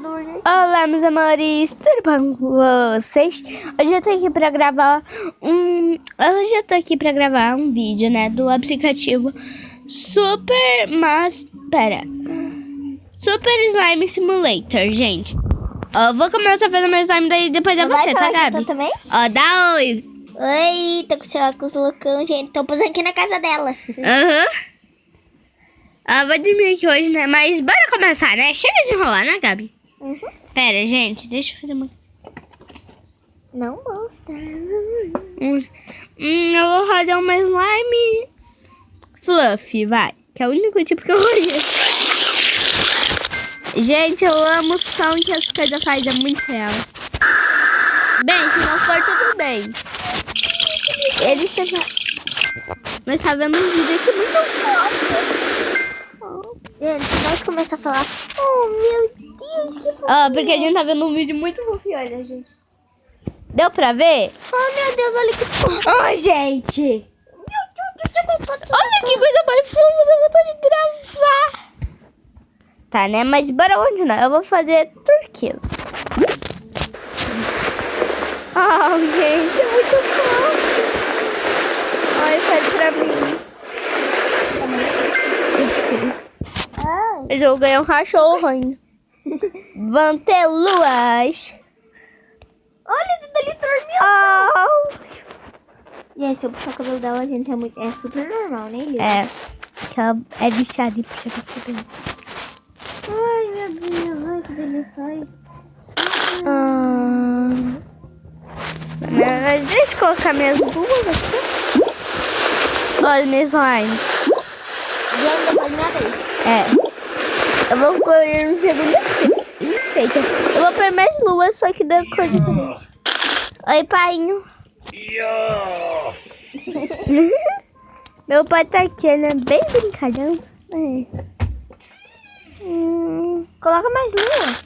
Olá, meus amores, tudo bom com vocês? Hoje eu tô aqui pra gravar um vídeo, né, do aplicativo Super Slime Simulator, gente. Ó, vou começar fazendo meu slime, daí depois é você, tá, Gabi? Também? Ó, dá oi. Oi, tô com seu óculos loucão, gente. Tô posando aqui na casa dela. Vai dormir aqui hoje, né? Mas bora começar, né? Chega de enrolar, né, Gabi? Pera, gente, deixa eu fazer uma... Não mostra. Eu vou fazer uma slime fluffy, vai. Que é o único tipo que eu conheço. Gente, eu amo o som que as coisas fazem, é muito real. Bem, se não for, tudo bem. Eles estão... Nós tá vendo um vídeo aqui muito fofo. Gente, se nós começar a falar, oh meu Deus, que fofo. Porque a gente tá vendo um vídeo muito fofo, olha, gente. Deu pra ver? Oh meu Deus, olha que fofo. Ai, gente. Olha que coisa mais fofa, eu vontade de gravar. Tá, né? Mas bora continuar. Eu vou fazer turquesa. Oh, gente, é muito fofo. Ai, faz pra mim. Eu vou ganhar um cachorro ainda. Vão ter luas. Olha, esse dali dormiu. Gente, se eu puxar o cabelo dela, gente, é super normal, né, Elisa? É. Que ela é viciada e puxa o cabelo. Ai, meu Deus, ai, que delícia. Mas deixa eu colocar minhas duas aqui. Olha, minha slime. Gente, faz minha vez. Eu vou pôr no segundo enfeite. Eu vou pôr mais luas, só que da cor diferente. Oi, painho. Meu pai tá aqui, ele é bem brincalhão. Coloca mais lua.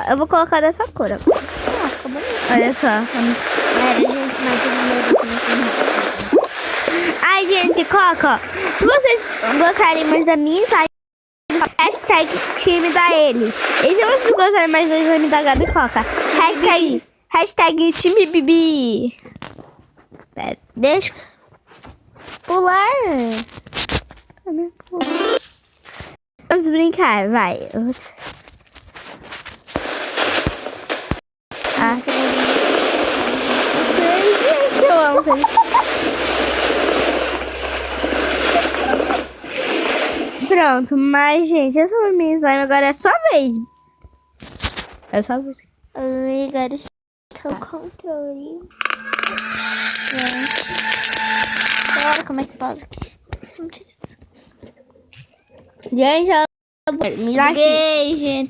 Eu vou colocar dessa cor. Ficou bonito. Olha só. Gente, mas Ai, gente, coloca. Se vocês gostarem mais da minha slime, hashtag time da ele. E se vocês gostarem mais da slime da Gabi, coloca hashtag time Bibi. Pera, deixa pular. Vamos brincar, vai. Gente, eu amo. Pronto, mas, gente, essa foi minha slime. Agora é sua vez. É só você. Ai, agora está o controle. Gente. Agora, como é que pode? Gente, ela...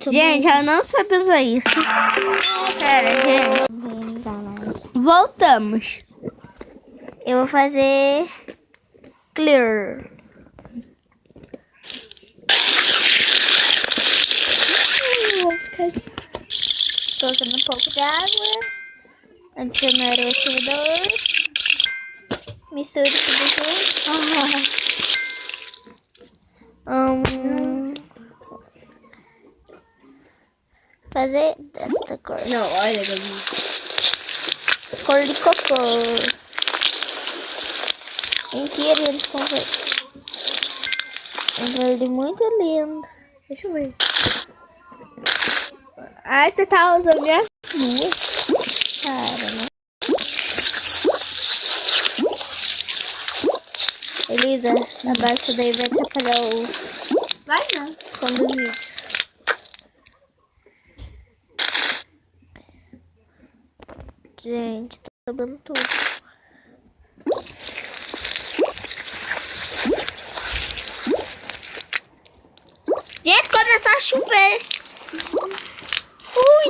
Gente, ela não sabe usar isso. Pera, gente. Voltamos. Eu vou fazer clear. Vou ficar colocando um pouco de água. Adicionar o ativador. Misture tudo junto. Fazer desta cor. Não, olha, Gabi. Cor de cocô. Mentira, gente, com verde. Um verde muito lindo. Deixa eu ver. Você tá usando minhas duas. Cara, né? Elisa, abaixa daí, vai atrapalhar o... Vai não. som do vídeo. Gente, tô acabando tudo. Gente, começou a chover.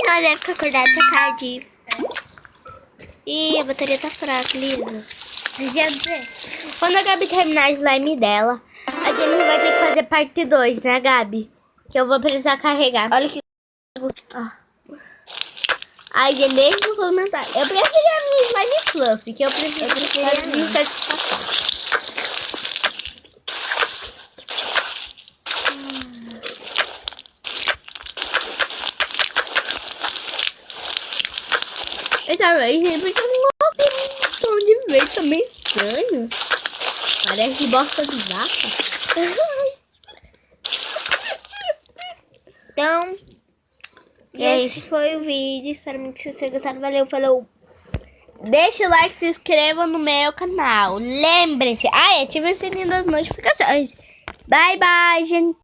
Nós deve ficar acordado até tarde. Ih, a bateria tá fraca, Lisa. Quando a Gabi terminar a slime dela, a gente vai ter que fazer parte 2, né, Gabi? Que eu vou precisar carregar. Olha que... Ai, gente, deixa no comentário. Eu preferi a minha slime fluffy, que eu preferi a minha satisfação. Gente, porque eu não gostei muito do som de verde, tá meio estranho. Parece bosta de vaca. Então, E é esse foi o vídeo. Espero muito que vocês tenham gostado. Valeu, falou. Deixa o like, se inscreva no meu canal. Lembre-se. Ative o sininho das notificações. Bye, bye, gente.